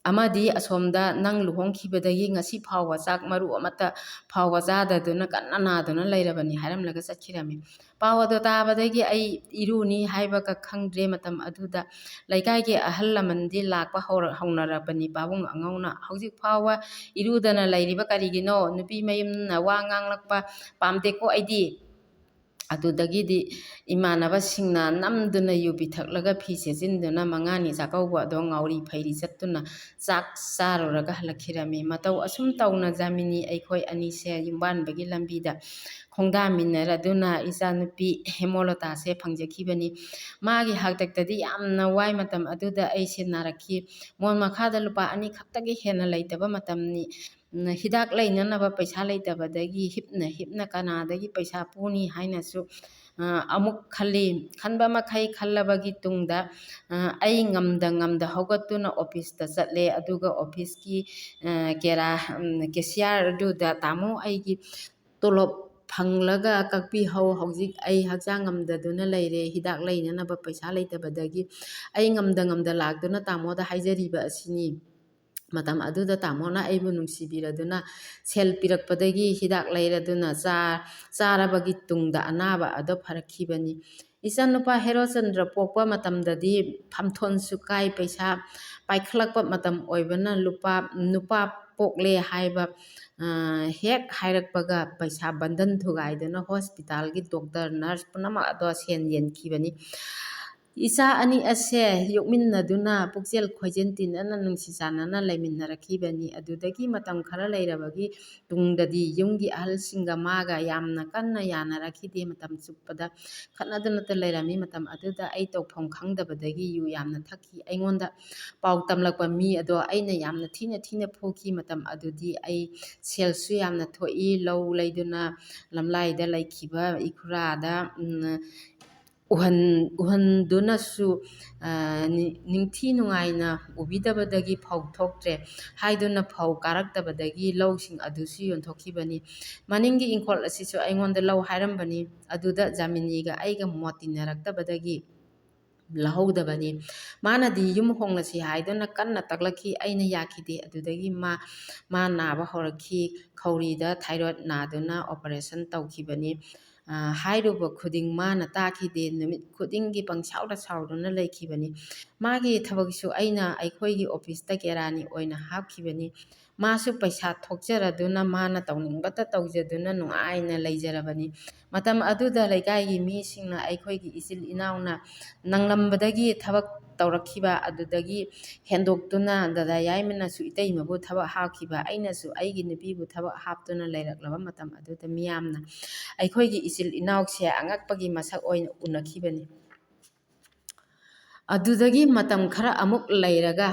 ꯑꯃꯗꯤ ꯑꯁꯣꯝꯗ ꯅꯪ ꯂꯨꯍꯣꯡꯈꯤꯕꯗꯒꯤ ꯉꯁꯤ ꯐꯥꯎꯕ ꯆꯥꯛ ꯃꯔꯨ ꯑꯃꯠꯇ ꯐꯥꯎꯕ ꯆꯥꯗꯗꯨꯅ ꯀꯟꯅ ꯅꯥꯗꯨꯅ ꯂꯩꯔꯕꯅꯤ" ꯍꯥꯏꯔꯝꯂꯒ ꯆꯠꯈꯤꯔꯝꯃꯤ꯫ ꯄꯥꯎ ꯑꯗꯨ ꯇꯥꯕꯗꯒꯤ ꯑꯩ ꯏꯔꯨꯅꯤ ꯍꯥꯏꯕꯒ ꯈꯪꯗ꯭ꯔꯦ꯫ ꯃꯇꯝ ꯑꯗꯨꯗ ꯂꯩꯀꯥꯏꯒꯤ ꯑꯍꯜ ꯂꯃꯟꯗꯤ ꯂꯥꯛꯄ ꯍꯧꯅꯔꯕꯅꯤ꯫ ꯄꯥꯕꯨꯡ ꯑꯉꯧꯅ "ꯍꯧꯖꯤꯛ ꯐꯥꯎꯕ ꯏꯔꯨꯗꯅ ꯂꯩꯔꯤꯕ ꯀꯔꯤꯒꯤꯅꯣ? ꯅꯨꯄꯤ ꯃꯌꯨꯝꯅ ꯋꯥ ꯉꯥꯡꯂꯛꯄ ꯄꯥꯝꯗꯦꯀꯣ ꯑꯩꯗꯤ". ꯑꯗꯨꯗꯒꯤꯗꯤ ꯏꯃꯥꯟꯅꯕꯁꯤꯡꯅ ꯅꯝꯗꯨꯅ ꯌꯨ ꯄꯤꯊꯛꯂꯒ ꯐꯤ ꯁꯦꯠꯆꯤꯟꯗꯨꯅ ꯃꯉꯥꯅꯤ ꯆꯥꯛꯀꯧꯕ ꯑꯗꯣ ꯉꯥꯎꯔꯤ ꯐꯩꯔꯤ ꯆꯠꯇꯨꯅ ꯆꯥꯛ ꯆꯥꯔꯨꯔꯒ ꯍꯜꯂꯛꯈꯤꯔꯝꯃꯤ꯫ ꯃꯇꯧ ꯑꯁꯨꯝ ꯇꯧꯅ ꯖꯥꯃꯤꯅꯤ ꯑꯩꯈꯣꯏ ꯑꯅꯤꯁꯦ ꯌꯨꯝꯕꯥꯟꯕꯒꯤ ꯂꯝꯕꯤꯗ ꯈꯣꯡꯗꯥꯃꯤꯟꯅꯔꯗꯨꯅ ꯏꯆꯥꯅꯨꯄꯤ ꯍꯦꯃꯣꯂꯇꯥꯁꯦ ꯐꯪꯖꯈꯤꯕꯅꯤ꯫ ꯃꯥꯒꯤ ꯍꯥꯛꯇꯛꯇꯗꯤ ꯌꯥꯝꯅ ꯋꯥꯏ ꯃꯇꯝ ꯑꯗꯨꯗ ꯑꯩꯁꯦ ꯅꯥꯔꯛꯈꯤ꯫ ꯃꯣꯟ ꯃꯈꯥꯗ ꯂꯨꯄꯥ 2 ꯈꯛꯇꯒꯤ ꯍꯦꯟꯅ ꯂꯩꯇꯕ ꯃꯇꯝꯅꯤ꯫ ꯍꯤꯗꯥꯛ ꯂꯩꯅꯅꯕ ꯄꯩꯁా ꯂꯩꯇꯕꯗꯒꯤ ꯍꯤꯞꯅ ꯍꯤꯞꯅ ꯀꯅꯥꯗꯒꯤ ꯄꯩꯁా ꯄꯨꯅꯤ ꯍꯥꯏꯅꯁꯨ ꯑꯃꯨꯛ ꯈꯜꯂꯤ꯫ ꯈꯟꯕ ꯃꯈꯩ ꯈꯜꯂꯕꯒꯤ ꯇꯨꯡꯗ ꯑꯩ ꯉꯝꯗ ꯍꯧꯒꯠꯇꯨꯅ ꯑꯣꯐꯤꯁꯇ ꯆꯠꯂꯦ꯫ ꯑꯗꯨꯒ ꯑꯣꯐꯤꯁꯀꯤ ꯀꯦꯁꯤꯌꯥꯔ ꯑꯗꯨꯗ ꯇꯥꯃꯣ ꯑꯩꯒꯤ ꯇꯣꯂꯣꯞ ꯐꯪꯂꯒ ꯀꯛꯄꯤꯍꯧ, ꯍꯧꯖꯤꯛ ꯑꯩ ꯍꯛꯆꯥꯡ ꯉꯝꯗꯗꯨꯅ ꯂꯩꯔꯦ, ꯍꯤꯗꯥꯛ ꯂꯩꯅꯅꯕ ꯄꯩꯁా ꯂꯩꯇꯕꯗꯒꯤ ꯑꯩ ꯉꯝꯗ ꯂꯥꯛꯇꯨꯅ ꯇꯥꯃꯣꯗ ꯍꯥꯏꯖꯔꯤꯕ ꯑꯁꯤꯅꯤ꯫ ꯃꯇꯝ ꯑꯗꯨꯗ ꯇꯥꯃꯣꯅ ꯑꯩꯕꯨ ꯅꯨꯡꯁꯤꯕꯤꯔꯗꯨꯅ ꯁꯦꯜ ꯄꯤꯔꯛꯄꯗꯒꯤ ꯍꯤꯗꯥꯛ ꯂꯩꯔꯗꯨꯅ ꯆꯥꯔꯕꯒꯤ ꯇꯨꯡꯗ ꯑꯅꯥꯕ ꯑꯗꯨ ꯐꯔꯛꯈꯤꯕꯅꯤ꯫ ꯏꯆꯥꯅꯨꯄꯥ ꯍꯦꯔꯣꯆꯟꯗ꯭ꯔ ꯄꯣꯛꯄ ꯃꯇꯝꯗꯗꯤ ꯐꯝꯊꯣꯟꯁꯨ ꯀꯥꯏ, ꯄꯩꯁꯥ ꯄꯥꯏꯈꯠꯂꯛꯄ ꯃꯇꯝ ꯑꯣꯏꯕꯅ ꯅꯨꯄꯥ ꯄꯣꯛꯂꯦ ꯍꯥꯏꯕ ꯍꯦꯛ ꯍꯥꯏꯔꯛꯄꯒ ꯄꯩꯁా ꯕꯟꯙꯟ ꯊꯨꯒꯥꯏꯗꯨꯅ ꯍꯣꯁꯄꯤꯇꯥꯜꯒꯤ ꯗꯣꯛꯇꯔ ꯅꯔꯁ ꯄꯨꯝꯅꯃꯛ ꯑꯗꯣ ꯁꯦꯟ ꯌꯦꯟꯈꯤꯕꯅꯤ꯫ ꯏꯆꯥ ꯑꯅꯤ ꯑꯁꯦ ꯌꯣꯛꯃꯤꯟꯅꯗꯨꯅ ꯄꯨꯛꯆꯦꯜ ꯈꯣꯏꯖꯦꯜ ꯇꯤꯟꯅꯅ ꯅꯨꯡꯁꯤ ꯆꯥꯟꯅꯅ ꯂꯩꯃꯤꯟꯅꯔꯛꯈꯤꯕꯅꯤ꯫ ꯑꯗꯨꯗꯒꯤ ꯃꯇꯝ ꯈꯔ ꯂꯩꯔꯕꯒꯤ ꯇꯨꯡꯗꯗꯤ ꯌꯨꯝꯒꯤ ꯑꯍꯜꯁꯤꯡꯒ ꯃꯥꯒ ꯌꯥꯝꯅ ꯀꯟꯅ ꯌꯥꯅꯔꯛꯈꯤꯗꯦ꯫ ꯃꯇꯝ ꯆꯨꯞꯄꯗ ꯈꯠꯅꯗꯨꯅꯇ ꯂꯩꯔꯝꯃꯤ꯫ ꯃꯇꯝ ꯑꯗꯨꯗ ꯑꯩ ꯇꯧꯐꯝ ꯈꯪꯗꯕꯗꯒꯤ ꯌꯨ ꯌꯥꯝꯅ ꯊꯛꯈꯤ꯫ ꯑꯩꯉꯣꯟꯗ ꯄꯥꯎ ꯇꯝꯂꯛꯄ ꯃꯤ ꯑꯗꯣ ꯑꯩꯅ ꯌꯥꯝꯅ ꯊꯤꯅ ꯐꯨꯈꯤ꯫ ꯃꯇꯝ ꯑꯗꯨꯗꯤ ꯑꯩ ꯁꯦꯜꯁꯨ ꯌꯥꯝꯅ ꯊꯣꯛꯏ꯫ ꯂꯧ ꯂꯩꯗꯨꯅ ꯂꯝꯂꯥꯏꯗ ꯂꯩꯈꯤꯕ ꯏꯈꯨꯔꯥꯗ ꯎꯍꯟꯗꯨꯅꯁꯨ ꯅꯤꯡꯊꯤ ꯅꯨꯡꯉꯥꯏꯅ ꯎꯕꯤꯗꯕꯗꯒꯤ ꯐꯧ ꯊꯣꯛꯇ꯭ꯔꯦ ꯍꯥꯏꯗꯨꯅ ꯐꯧ ꯀꯥꯔꯛꯇꯕꯗꯒꯤ ꯂꯧꯁꯤꯡ ꯑꯗꯨꯁꯨ ꯌꯣꯟꯊꯣꯛꯈꯤꯕꯅꯤ꯫ ꯃꯅꯤꯡꯒꯤ ꯏꯪꯈꯣꯜ ꯑꯁꯤꯁꯨ ꯑꯩꯉꯣꯟꯗ ꯂꯧ ꯍꯥꯏꯔꯝꯕꯅꯤ꯫ ꯑꯗꯨꯗ ꯖꯥꯃꯤꯅꯤꯒ ꯑꯩꯒ ꯃꯣꯠ ꯇꯤꯟꯅꯔꯛꯇꯕꯗꯒꯤ ꯂꯧꯍꯧꯗꯕꯅꯤ꯫ ꯃꯥꯅꯗꯤ ꯌꯨꯝ ꯍꯣꯡꯂꯁꯤ ꯍꯥꯏꯗꯨꯅ ꯀꯟꯅ ꯇꯛꯂꯛꯈꯤ꯫ ꯑꯩꯅ ꯌꯥꯈꯤꯗꯦ꯫ ꯑꯗꯨꯗꯒꯤ ꯃꯥ ꯅꯥꯕ ꯍꯧꯔꯛꯈꯤ꯫ ꯈꯧꯔꯤꯗ ꯊꯥꯏꯔꯣꯏꯗ ꯅꯥꯗꯨꯅ ꯑꯣꯄꯔꯦꯁꯟ ꯇꯧꯈꯤꯕꯅꯤ꯫ ꯍꯥꯏꯔꯨꯕ ꯈꯨꯗꯤꯡ ꯃꯥꯅ ꯇꯥꯈꯤꯗꯦ꯫ ꯅꯨꯃꯤꯠ ꯈꯨꯗꯤꯡꯒꯤ ꯄꯪꯁꯥꯎꯗ ꯁꯥꯎꯗꯨꯅ ꯂꯩꯈꯤꯕꯅꯤ꯫ ꯃꯥꯒꯤ ꯊꯕꯛꯁꯨ ꯑꯩꯅ ꯑꯩꯈꯣꯏꯒꯤ ꯑꯣꯐꯤꯁꯇ ꯀꯦꯔꯥꯅꯤ ꯑꯣꯏꯅ ꯍꯥꯞꯈꯤꯕꯅꯤ꯫ ꯃꯥꯁꯨ ꯄꯩꯁꯥ ꯊꯣꯛꯆꯔꯗꯨꯅ ꯃꯥꯅ ꯇꯧꯅꯤꯡꯕꯇ ꯇꯧꯖꯗꯨꯅ ꯅꯨꯡꯉꯥꯏꯅ ꯂꯩꯖꯔꯕꯅꯤ꯫ ꯃꯇꯝ ꯑꯗꯨꯗ ꯂꯩꯀꯥꯏꯒꯤ ꯃꯤꯁꯤꯡꯅ ꯑꯩꯈꯣꯏꯒꯤ ꯏꯆꯤꯜ ꯏꯅꯥꯎꯅ ꯅꯪꯂꯝꯕꯗꯒꯤ ꯊꯕꯛ ꯇꯧꯔꯛꯈꯤꯕ ꯑꯗꯨꯗꯒꯤ ꯍꯦꯟꯗꯣꯛꯇꯨꯅ ꯗꯗꯥ ꯌꯥꯏꯃꯅꯁꯨ ꯏꯇꯩꯃꯕꯨ ꯊꯕꯛ ꯍꯥꯞꯈꯤꯕ, ꯑꯩꯅꯁꯨ ꯑꯩꯒꯤ ꯅꯨꯄꯤꯕꯨ ꯊꯕꯛ ꯍꯥꯞꯇꯨꯅ ꯂꯩꯔꯛꯂꯕ ꯃꯇꯝ ꯑꯗꯨꯗ ꯃꯤꯌꯥꯝꯅ ꯑꯩꯈꯣꯏꯒꯤ ꯏꯆꯤꯜ ꯏꯅꯥꯎꯁꯦ ꯑꯉꯛꯄꯒꯤ ꯃꯁꯛ ꯑꯣꯏꯅ ꯎꯅꯈꯤꯕꯅꯤ꯫ ꯑꯗꯨꯗꯒꯤ ꯃꯇꯝ ꯈꯔ ꯑꯃꯨꯛ ꯂꯩꯔꯒ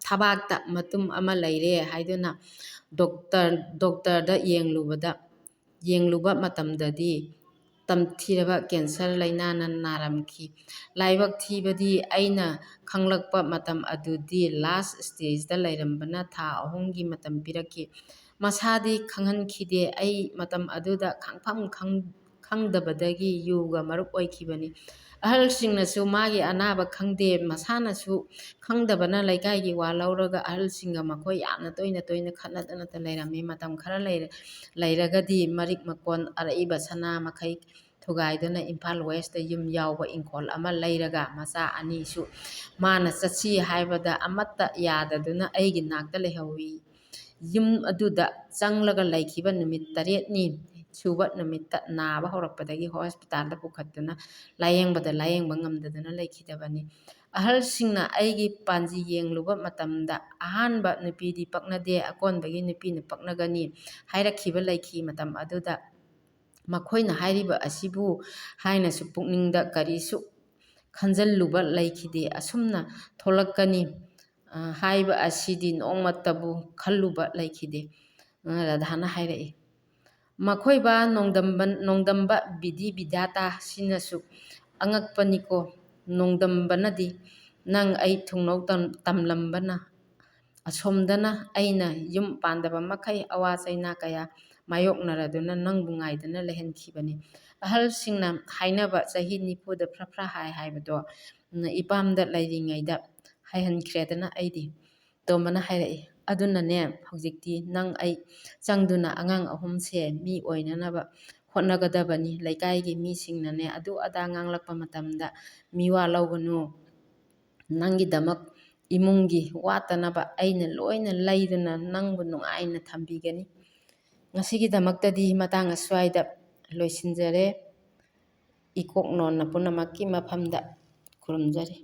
ꯊꯕꯥꯛꯇ ꯃꯇꯨꯝ ꯑꯃ ꯂꯩꯔꯦ ꯍꯥꯏꯗꯨꯅ ꯗꯣꯛꯇꯔꯗ ꯌꯦꯡꯂꯨꯕ ꯃꯇꯝꯗꯗꯤ ꯇꯝꯊꯤꯔꯕ ꯀꯦꯟꯁꯔ ꯂꯩꯅꯥꯅ ꯅꯥꯔꯝꯈꯤ꯫ ꯂꯥꯏꯕꯛ ꯊꯤꯕꯗꯤ ꯑꯩꯅ ꯈꯪꯂꯛꯄ ꯃꯇꯝ ꯑꯗꯨꯗꯤ ꯂꯥꯁ ꯁ꯭ꯇꯦꯖꯇ ꯂꯩꯔꯝꯕꯅ ꯊꯥ 3ꯒꯤ ꯃꯇꯝ ꯄꯤꯔꯛꯈꯤ꯫ ꯃꯁꯥꯗꯤ ꯈꯪꯍꯟꯈꯤꯗꯦ꯫ ꯑꯩ ꯃꯇꯝ ꯑꯗꯨꯗ ꯈꯪꯐꯝ ꯈꯪꯗꯕꯗꯒꯤ ꯌꯨꯒ ꯃꯔꯨꯞ ꯑꯣꯏꯈꯤꯕꯅꯤ꯫ ꯑꯍꯜꯁꯤꯡꯅꯁꯨ ꯃꯥꯒꯤ ꯑꯅꯥꯕ ꯈꯪꯗꯦ, ꯃꯁꯥꯅꯁꯨ ꯈꯪꯗꯕꯅ ꯂꯩꯀꯥꯏꯒꯤ ꯋꯥ ꯂꯧꯔꯒ ꯑꯍꯜꯁꯤꯡꯒ ꯃꯈꯣꯏ ꯌꯥꯝꯅ ꯇꯣꯏꯅ ꯈꯠꯅꯗꯨꯅꯇ ꯂꯩꯔꯝꯃꯤ꯫ ꯃꯇꯝ ꯈꯔ ꯂꯩꯔꯒꯗꯤ ꯃꯔꯤꯛ ꯃꯀꯣꯟ ꯑꯔꯩꯕ ꯁꯅꯥ ꯃꯈꯩ ꯊꯨꯒꯥꯏꯗꯨꯅ ꯏꯝꯐꯥꯜ ꯋꯦꯁꯇ ꯌꯨꯝ ꯌꯥꯎꯕ ꯏꯪꯈꯣꯜ ꯑꯃ ꯂꯩꯔꯒ ꯃꯆꯥ 2ꯁꯨ ꯃꯥꯅ ꯆꯠꯁꯤ ꯍꯥꯏꯕꯗ ꯑꯃꯠꯇ ꯌꯥꯗꯗꯨꯅ ꯑꯩꯒꯤ ꯅꯥꯛꯇ ꯂꯩꯍꯧꯏ꯫ ꯌꯨꯝ ꯑꯗꯨꯗ ꯆꯪꯂꯒ ꯂꯩꯈꯤꯕ ꯅꯨꯃꯤꯠ 8ꯅꯤ ꯁꯨꯕ ꯅꯨꯃꯤꯠꯇ ꯅꯥꯕ ꯍꯧꯔꯛꯄꯗꯒꯤ ꯍꯣꯁꯄꯤꯇꯥꯜꯗ ꯄꯨꯈꯠꯇꯨꯅ ꯂꯥꯌꯦꯡꯕ ꯉꯝꯗꯗꯨꯅ ꯂꯩꯈꯤꯗꯕꯅꯤ꯫ ꯑꯍꯜꯁꯤꯡꯅ ꯑꯩꯒꯤ ꯄꯥꯟꯖꯤ ꯌꯦꯡꯂꯨꯕ ꯃꯇꯝꯗ ꯑꯍꯥꯟꯕ ꯅꯨꯄꯤꯗꯤ ꯄꯛꯅꯗꯦ, ꯑꯀꯣꯟꯕꯒꯤ ꯅꯨꯄꯤꯅ ꯄꯛꯅꯒꯅꯤ ꯍꯥꯏꯔꯛꯈꯤꯕ ꯂꯩꯈꯤ꯫ ꯃꯇꯝ ꯑꯗꯨꯗ ꯃꯈꯣꯏꯅ ꯍꯥꯏꯔꯤꯕ ꯑꯁꯤꯕꯨ ꯍꯥꯏꯅꯁꯨ ꯄꯨꯛꯅꯤꯡꯗ ꯀꯔꯤꯁꯨ ꯈꯟꯖꯜꯂꯨꯕ ꯂꯩꯈꯤꯗꯦ꯫ ꯑꯁꯨꯝꯅ ꯊꯣꯛꯂꯛꯀꯅꯤ ꯍꯥꯏꯕ ꯑꯁꯤꯗꯤ ꯅꯣꯡꯃꯇꯕꯨ ꯈꯜꯂꯨꯕ ꯂꯩꯈꯤꯗꯦ꯫ ꯔꯥꯙꯥꯅ ꯍꯥꯏꯔꯛꯏ꯫ ꯃꯈꯣꯏꯕꯥ ꯅꯣꯡꯗꯝꯕ ꯕꯤꯙꯤ ꯕꯤꯙꯥꯇꯥ ꯁꯤꯅꯁꯨ ꯑꯉꯛꯄꯅꯤꯀꯣ꯫ ꯅꯣꯡꯗꯝꯕꯅꯗꯤ ꯅꯪ ꯑꯩ ꯊꯨꯡꯅꯧ ꯇꯝꯂꯝꯕꯅ ꯑꯁꯣꯝꯗꯅ ꯑꯩꯅ ꯌꯨꯝ ꯄꯥꯟꯗꯕ ꯃꯈꯩ ꯑꯋꯥ ꯆꯩꯅꯥ ꯀꯌꯥ ꯃꯥꯌꯣꯛꯅꯔꯗꯨꯅ ꯅꯪꯕꯨ ꯉꯥꯏꯗꯨꯅ ꯂꯩꯍꯟꯈꯤꯕꯅꯤ꯫ ꯑꯍꯜꯁꯤꯡꯅ ꯍꯥꯏꯅꯕ ꯆꯍꯤ 90ꯗ ꯐ꯭ꯔꯥ ꯍꯥꯏ ꯍꯥꯏꯕꯗꯣ ꯏꯄꯥꯝꯗ ꯂꯩꯔꯤꯉꯩꯗ ꯍꯥꯏꯍꯟꯈ꯭ꯔꯦꯗꯅ ꯑꯩꯗꯤ꯫ ꯇꯣꯝꯕꯅ ꯍꯥꯏꯔꯛꯏ꯫ ꯑꯗꯨꯅꯅꯦ ꯍꯧꯖꯤꯛꯇꯤ ꯅꯪ ꯑꯩ ꯆꯪꯗꯨꯅ ꯑꯉꯥꯡ 3ꯁꯦ ꯃꯤ ꯑꯣꯏꯅꯅꯕ ꯍꯣꯠꯅꯒꯗꯕꯅꯤ꯫ ꯂꯩꯀꯥꯏꯒꯤ ꯃꯤꯁꯤꯡꯅꯅꯦ ꯑꯗꯨ ꯑꯗꯥ ꯉꯥꯡꯂꯛꯄ ꯃꯇꯝꯗ ꯃꯤꯋꯥ ꯂꯧꯒꯅꯨ꯫ ꯅꯪꯒꯤꯗꯃꯛ ꯏꯃꯨꯡꯒꯤ ꯋꯥꯠꯇꯅꯕ ꯑꯩꯅ ꯂꯣꯏꯅ ꯂꯩꯗꯨꯅ ꯅꯪꯕꯨ ꯅꯨꯡꯉꯥꯏꯅ ꯊꯝꯕꯤꯒꯅꯤ꯫ ꯉꯁꯤꯒꯤꯗꯃꯛꯇꯗꯤ ꯃꯇꯥꯡ ꯑꯁ꯭ꯋꯥꯏꯗ ꯂꯣꯏꯁꯤꯟꯖꯔꯦ ꯏꯀꯣꯛ ꯅꯣꯟꯅ ꯄꯨꯝꯅꯃꯛꯀꯤ ꯃꯐꯝꯗ ꯈꯨꯔꯨꯝꯖꯔꯤ꯫